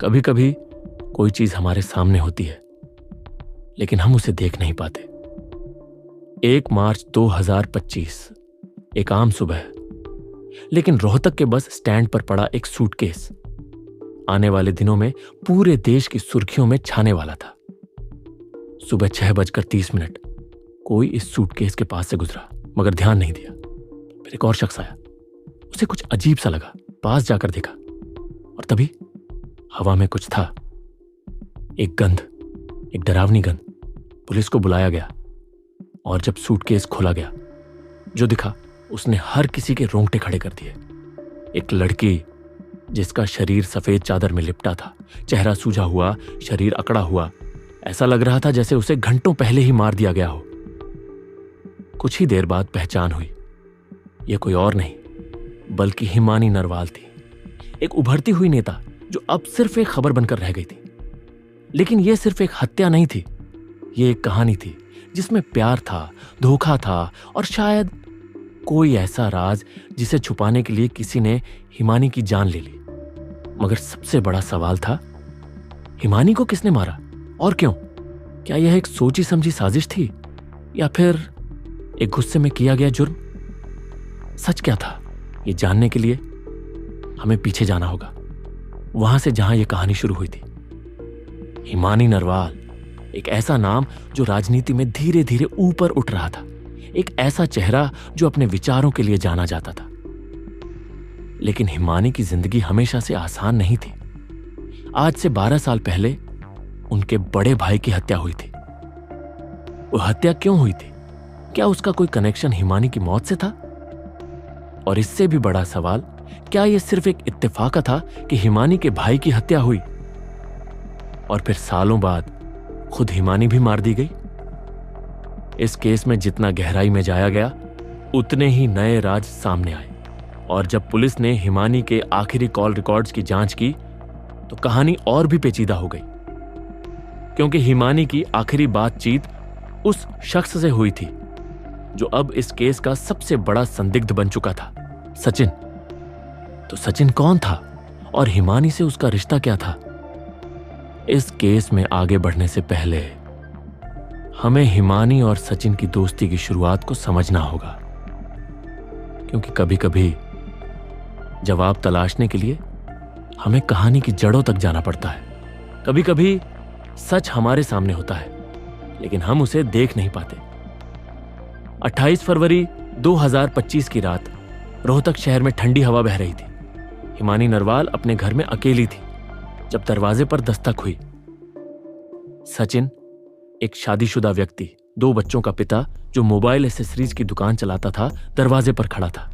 कभी कभी कोई चीज हमारे सामने होती है लेकिन हम उसे देख नहीं पाते। 1 मार्च 2025 एक आम सुबह, लेकिन रोहतक के बस स्टैंड पर पड़ा एक सूटकेस आने वाले दिनों में पूरे देश की सुर्खियों में छाने वाला था। सुबह 6:30 कोई इस सूटकेस के पास से गुजरा मगर ध्यान नहीं दिया। फिर एक और शख्स आया, उसे कुछ अजीब सा लगा, पास जाकर देखा और तभी हवा में कुछ था, एक गंध, एक डरावनी गंध। पुलिस को बुलाया गया और जब सूटकेस खोला गया, जो दिखा उसने हर किसी के रोंगटे खड़े कर दिए। एक लड़की जिसका शरीर सफेद चादर में लिपटा था, चेहरा सूजा हुआ, शरीर अकड़ा हुआ, ऐसा लग रहा था जैसे उसे घंटों पहले ही मार दिया गया हो। कुछ ही देर बाद पहचान हुई, यह कोई और नहीं बल्कि हिमानी नरवाल थी, एक उभरती हुई नेता जो अब सिर्फ एक खबर बनकर रह गई थी। लेकिन यह सिर्फ एक हत्या नहीं थी, यह एक कहानी थी जिसमें प्यार था, धोखा था और शायद कोई ऐसा राज जिसे छुपाने के लिए किसी ने हिमानी की जान ले ली। मगर सबसे बड़ा सवाल था, हिमानी को किसने मारा और क्यों? क्या यह एक सोची समझी साजिश थी या फिर एक गुस्से में किया गया जुर्म? सच क्या था, ये जानने के लिए हमें पीछे जाना होगा, वहां से जहां यह कहानी शुरू हुई थी। हिमानी नरवाल, एक ऐसा नाम जो राजनीति में धीरे धीरे ऊपर उठ रहा था, एक ऐसा चेहरा जो अपने विचारों के लिए जाना जाता था। लेकिन हिमानी की जिंदगी हमेशा से आसान नहीं थी। आज से 12 साल पहले उनके बड़े भाई की हत्या हुई थी। वो हत्या क्यों हुई थी? क्या उसका कोई कनेक्शन हिमानी की मौत से था? और इससे भी बड़ा सवाल, क्या यह सिर्फ एक इत्तेफाक था कि हिमानी के भाई की हत्या हुई और फिर सालों बाद खुद हिमानी भी मार दी गई? इस केस में जितना गहराई में जाया गया, उतने ही नए राज सामने आए। और जब पुलिस ने हिमानी के आखिरी कॉल रिकॉर्ड्स की जांच की तो कहानी और भी पेचीदा हो गई, क्योंकि हिमानी की आखिरी बातचीत उस शख्स से हुई थी जो अब इस केस का सबसे बड़ा संदिग्ध बन चुका था, सचिन। तो सचिन कौन था और हिमानी से उसका रिश्ता क्या था? इस केस में आगे बढ़ने से पहले हमें हिमानी और सचिन की दोस्ती की शुरुआत को समझना होगा, क्योंकि कभी कभी जवाब तलाशने के लिए हमें कहानी की जड़ों तक जाना पड़ता है। कभी कभी सच हमारे सामने होता है लेकिन हम उसे देख नहीं पाते। 28 फरवरी 2025 की रात रोहतक शहर में ठंडी हवा बह रही थी। हिमानी नरवाल अपने घर में अकेली थी जब दरवाजे पर दस्तक हुई। सचिन, एक शादीशुदा व्यक्ति, 2 बच्चों का पिता जो मोबाइल एसेसरीज की दुकान चलाता था, दरवाजे पर खड़ा था।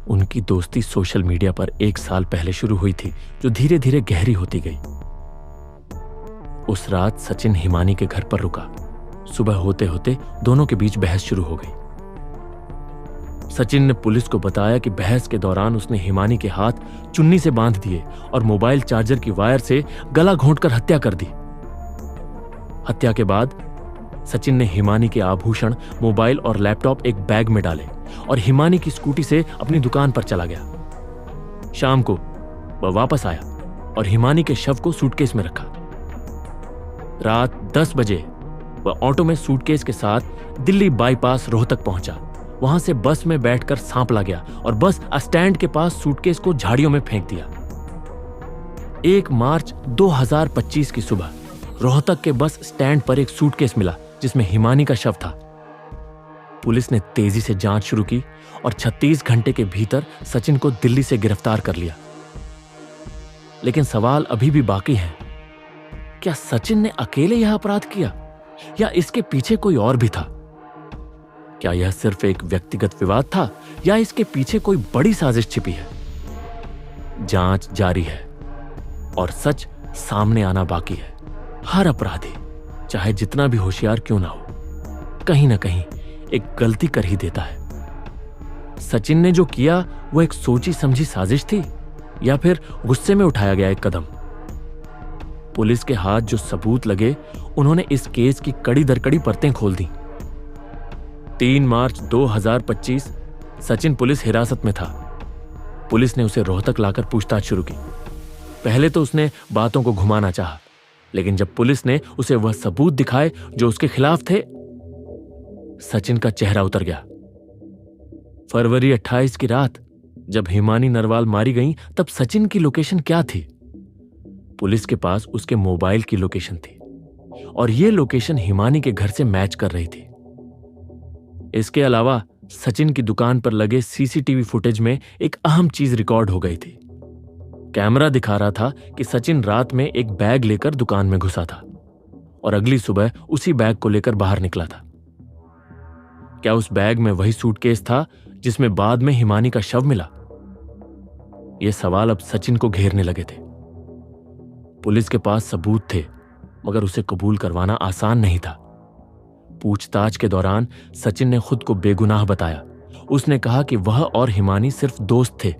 उनकी दोस्ती सोशल मीडिया पर 1 साल पहले शुरू हुई थी, जो धीरे धीरे गहरी होती गई। उस रात सचिन हिमानी के घर पर रुका। सुबह होते होते दोनों के बीच बहस शुरू हो गई। सचिन ने पुलिस को बताया कि बहस के दौरान उसने हिमानी के हाथ चुन्नी से बांध दिए और मोबाइल चार्जर की वायर से गला घोंटकर हत्या कर दी। हत्या के बाद सचिन ने हिमानी के आभूषण, मोबाइल और लैपटॉप एक बैग में डाले और हिमानी की स्कूटी से अपनी दुकान पर चला गया। शाम को वह वापस आया और हिमानी के शव को सूटकेस में रखा। रात 10 बजे वह ऑटो में सूटकेस के साथ दिल्ली बाईपास रोहतक पहुंचा। वहां से बस में बैठकर सांपला गया और बस स्टैंड के पास सूटकेस को झाड़ियों में फेंक दिया। 1 मार्च 2025 की सुबह रोहतक के बस स्टैंड पर एक सूटकेस मिला जिसमें हिमानी का शव था। पुलिस ने तेजी से जांच शुरू की और 36 घंटे के भीतर सचिन को दिल्ली से गिरफ्तार कर लिया। लेकिन सवाल अभी भी बाकी है, क्या सचिन ने अकेले यह अपराध किया या इसके पीछे कोई और भी था? क्या यह सिर्फ एक व्यक्तिगत विवाद था या इसके पीछे कोई बड़ी साजिश छिपी है? जांच जारी है और सच सामने आना बाकी है। हर अपराधी, चाहे जितना भी होशियार क्यों ना हो, कहीं ना कहीं एक गलती कर ही देता है। सचिन ने जो किया वो एक सोची समझी साजिश थी या फिर गुस्से में उठाया गया एक कदम? पुलिस के हाथ जो सबूत लगे, उन्होंने इस केस की कड़ी दर कड़ी परतें खोल दी। 3 मार्च 2025 सचिन पुलिस हिरासत में था। पुलिस ने उसे रोहतक लाकर पूछताछ शुरू की। पहले तो उसने बातों को घुमाना चाहा, लेकिन जब पुलिस ने उसे वह सबूत दिखाए जो उसके खिलाफ थे, सचिन का चेहरा उतर गया। फरवरी 28 की रात जब हिमानी नरवाल मारी गई, तब सचिन की लोकेशन क्या थी? पुलिस के पास उसके मोबाइल की लोकेशन थी और यह लोकेशन हिमानी के घर से मैच कर रही थी। इसके अलावा सचिन की दुकान पर लगे सीसीटीवी फुटेज में एक अहम चीज रिकॉर्ड हो गई थी। कैमरा दिखा रहा था कि सचिन रात में एक बैग लेकर दुकान में घुसा था और अगली सुबह उसी बैग को लेकर बाहर निकला था। क्या उस बैग में वही सूटकेस था जिसमें बाद में हिमानी का शव मिला? ये सवाल अब सचिन को घेरने लगे थे। पुलिस के पास सबूत थे, मगर उसे कबूल करवाना आसान नहीं था। पूछताछ के दौरान सचिन ने खुद को बेगुनाह बताया। उसने कहा कि वह और हिमानी सिर्फ दोस्त थे।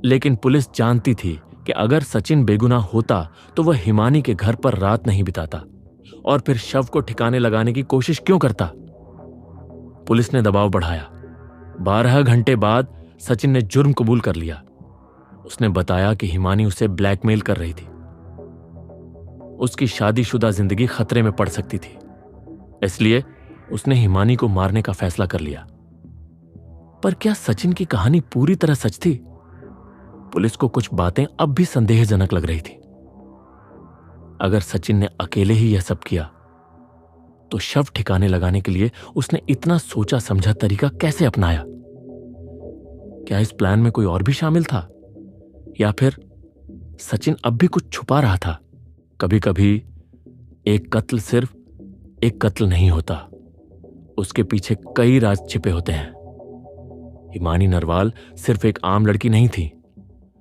लेकिन पुलिस जानती थी कि अगर सचिन बेगुनाह होता तो वह हिमानी के घर पर रात नहीं बिताता और फिर शव को ठिकाने लगाने की कोशिश क्यों करता। पुलिस ने दबाव बढ़ाया। 12 घंटे बाद सचिन ने जुर्म कबूल कर लिया। उसने बताया कि हिमानी उसे ब्लैकमेल कर रही थी। उसकी शादीशुदा जिंदगी खतरे में पड़ सकती थी, इसलिए उसने हिमानी को मारने का फैसला कर लिया। पर क्या सचिन की कहानी पूरी तरह सच थी? पुलिस को कुछ बातें अब भी संदेहजनक लग रही थी। अगर सचिन ने अकेले ही यह सब किया, तो शव ठिकाने लगाने के लिए उसने इतना सोचा समझा तरीका कैसे अपनाया? क्या इस प्लान में कोई और भी शामिल था, या फिर सचिन अब भी कुछ छुपा रहा था? कभी कभी एक कत्ल सिर्फ एक कत्ल नहीं होता, उसके पीछे कई राज छिपे होते हैं। हिमानी नरवाल सिर्फ एक आम लड़की नहीं थी,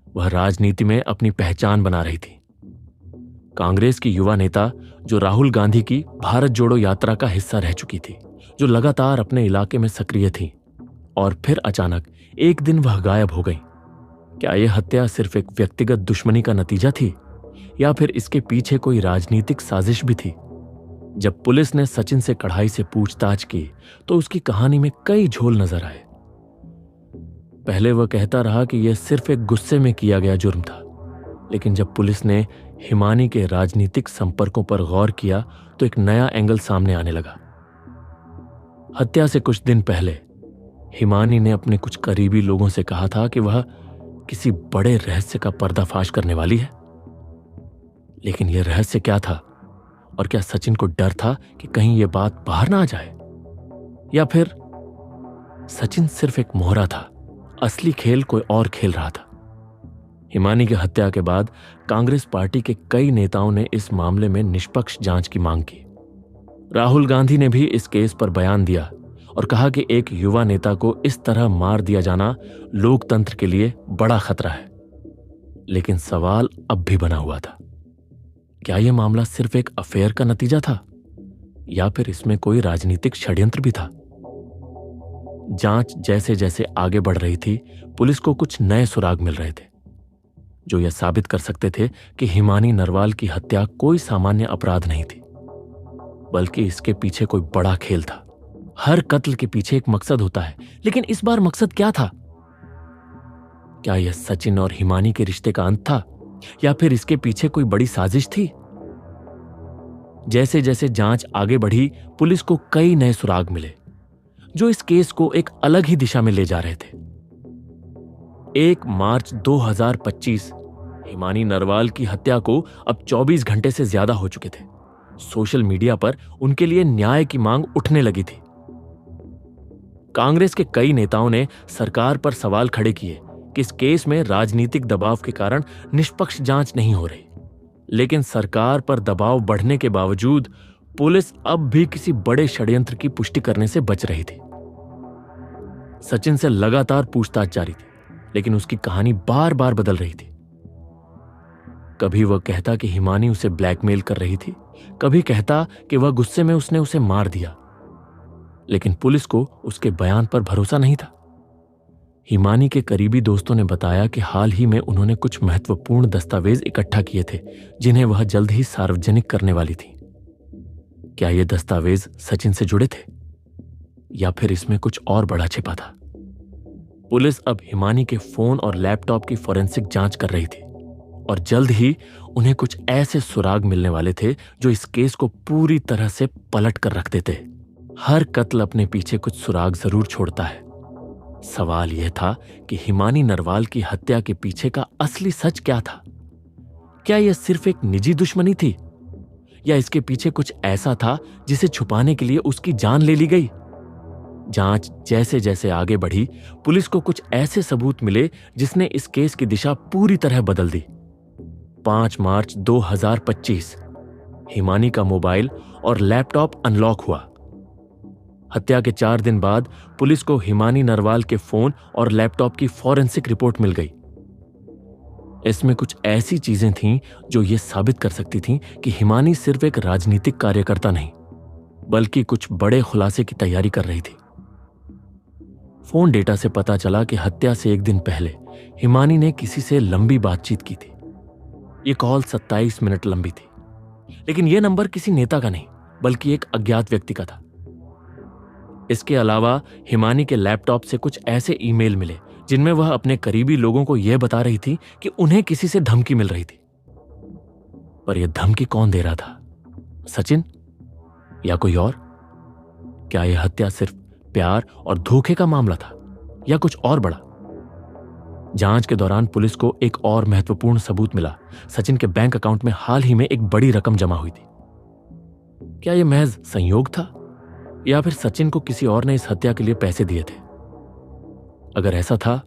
वह राजनीति में अपनी पहचान बना रही थी। कांग्रेस की युवा नेता जो राहुल गांधी की भारत जोड़ो यात्रा का हिस्सा रह चुकी थी, जो लगातार अपने इलाके में सक्रिय थी, और फिर अचानक एक दिन वह गायब हो गई। क्या यह हत्या सिर्फ एक व्यक्तिगत दुश्मनी का नतीजा थी, या फिर इसके पीछे कोई राजनीतिक साजिश भी थी? जब पुलिस ने सचिन से कड़ाई से पूछताछ की तो उसकी कहानी में कई झोल नजर आए। पहले वह कहता रहा कि यह सिर्फ एक गुस्से में किया गया जुर्म था, लेकिन जब पुलिस ने हिमानी के राजनीतिक संपर्कों पर गौर किया तो एक नया एंगल सामने आने लगा। हत्या से कुछ दिन पहले हिमानी ने अपने कुछ करीबी लोगों से कहा था कि वह किसी बड़े रहस्य का पर्दाफाश करने वाली है। लेकिन यह रहस्य क्या था? और क्या सचिन को डर था कि कहीं यह बात बाहर ना आ जाए, या फिर सचिन सिर्फ एक मोहरा था, असली खेल कोई और खेल रहा था? हिमानी की हत्या के बाद कांग्रेस पार्टी के कई नेताओं ने इस मामले में निष्पक्ष जांच की मांग की। राहुल गांधी ने भी इस केस पर बयान दिया और कहा कि एक युवा नेता को इस तरह मार दिया जाना लोकतंत्र के लिए बड़ा खतरा है। लेकिन सवाल अब भी बना हुआ था, क्या यह मामला सिर्फ एक अफेयर का नतीजा था, या फिर इसमें कोई राजनीतिक षड्यंत्र भी था? जांच जैसे जैसे आगे बढ़ रही थी, पुलिस को कुछ नए सुराग मिल रहे थे जो यह साबित कर सकते थे कि हिमानी नरवाल की हत्या कोई सामान्य अपराध नहीं थी, बल्कि इसके पीछे कोई बड़ा खेल था। हर कत्ल के पीछे एक मकसद होता है, लेकिन इस बार मकसद क्या था? क्या यह सचिन और हिमानी के रिश्ते का अंत था, या फिर इसके पीछे कोई बड़ी साजिश थी? जैसे जैसे जांच आगे बढ़ी, पुलिस को कई नए सुराग मिले जो इस केस को एक अलग ही दिशा में ले जा रहे थे। 1 मार्च 2025 हिमानी नरवाल की हत्या को अब 24 घंटे से ज्यादा हो चुके थे। सोशल मीडिया पर उनके लिए न्याय की मांग उठने लगी थी। कांग्रेस के कई नेताओं ने सरकार पर सवाल खड़े किए कि इस केस में राजनीतिक दबाव के कारण निष्पक्ष जांच नहीं हो रही। लेकिन सरकार पर दबाव बढ़ने के बावजूद पुलिस अब भी किसी बड़े षड्यंत्र की पुष्टि करने से बच रही थी। सचिन से लगातार पूछताछ जारी थी, लेकिन उसकी कहानी बार बार बदल रही थी। कभी वह कहता कि हिमानी उसे ब्लैकमेल कर रही थी, कभी कहता कि वह गुस्से में उसने उसे मार दिया, लेकिन पुलिस को उसके बयान पर भरोसा नहीं था। हिमानी के करीबी दोस्तों ने बताया कि हाल ही में उन्होंने कुछ महत्वपूर्ण दस्तावेज इकट्ठा किए थे जिन्हें वह जल्द ही सार्वजनिक करने वाली थी। क्या ये दस्तावेज सचिन से जुड़े थे, या फिर इसमें कुछ और बड़ा छिपा था? पुलिस अब हिमानी के फोन और लैपटॉप की फॉरेंसिक जांच कर रही थी। और जल्द ही उन्हें कुछ ऐसे सुराग मिलने वाले थे जो इस केस को पूरी तरह से पलट कर रख देते। हर कत्ल अपने पीछे कुछ सुराग जरूर छोड़ता है। सवाल यह था कि हिमानी नरवाल की हत्या के पीछे का असली सच क्या था? क्या यह सिर्फ एक निजी दुश्मनी थी, या इसके पीछे कुछ ऐसा था जिसे छुपाने के लिए उसकी जान ले ली गई? जांच जैसे जैसे आगे बढ़ी, पुलिस को कुछ ऐसे सबूत मिले जिसने इस केस की दिशा पूरी तरह बदल दी। 5 मार्च 2025 हिमानी का मोबाइल और लैपटॉप अनलॉक हुआ। हत्या के 4 दिन बाद पुलिस को हिमानी नरवाल के फोन और लैपटॉप की फॉरेंसिक रिपोर्ट मिल गई। इसमें कुछ ऐसी चीजें थीं जो यह साबित कर सकती थीं कि हिमानी सिर्फ एक राजनीतिक कार्यकर्ता नहीं, बल्कि कुछ बड़े खुलासे की तैयारी कर रही थी। फोन डेटा से पता चला कि हत्या से 1 दिन पहले हिमानी ने किसी से लंबी बातचीत की थी। यह कॉल 27 मिनट लंबी थी, लेकिन यह नंबर किसी नेता का नहीं, बल्कि एक अज्ञात व्यक्ति का था। इसके अलावा हिमानी के लैपटॉप से कुछ ऐसे ईमेल मिले जिनमें वह अपने करीबी लोगों को यह बता रही थी कि उन्हें किसी से धमकी मिल रही थी। पर यह धमकी कौन दे रहा था? सचिन या कोई और? क्या यह हत्या सिर्फ प्यार और धोखे का मामला था, या कुछ और बड़ा? जांच के दौरान पुलिस को एक और महत्वपूर्ण सबूत मिला। सचिन के बैंक अकाउंट में हाल ही में एक बड़ी रकम जमा हुई थी। क्या यह महज संयोग था, या फिर सचिन को किसी और ने इस हत्या के लिए पैसे दिए थे? अगर ऐसा था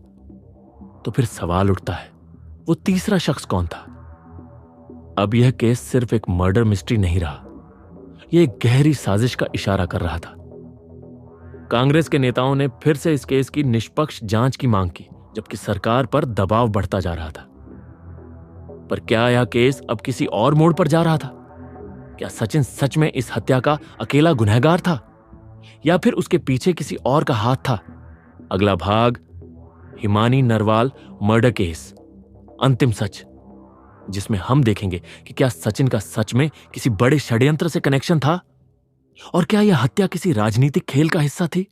तो फिर सवाल उठता है, वो तीसरा शख्स कौन था? अब यह केस सिर्फ एक मर्डर मिस्ट्री नहीं रहा, यह एक गहरी साजिश का इशारा कर रहा था। कांग्रेस के नेताओं ने फिर से इस केस की निष्पक्ष जांच की मांग की, जबकि सरकार पर दबाव बढ़ता जा रहा था। पर क्या यह केस अब किसी और मोड़ पर जा रहा था? क्या सचिन सच में इस हत्या का अकेला गुनहगार था, या फिर उसके पीछे किसी और का हाथ था? अगला भाग, हिमानी नरवाल मर्डर केस, अंतिम सच, जिसमें हम देखेंगे कि क्या सचिन का सच में किसी बड़े षड्यंत्र से कनेक्शन था, और क्या यह हत्या किसी राजनीतिक खेल का हिस्सा थी?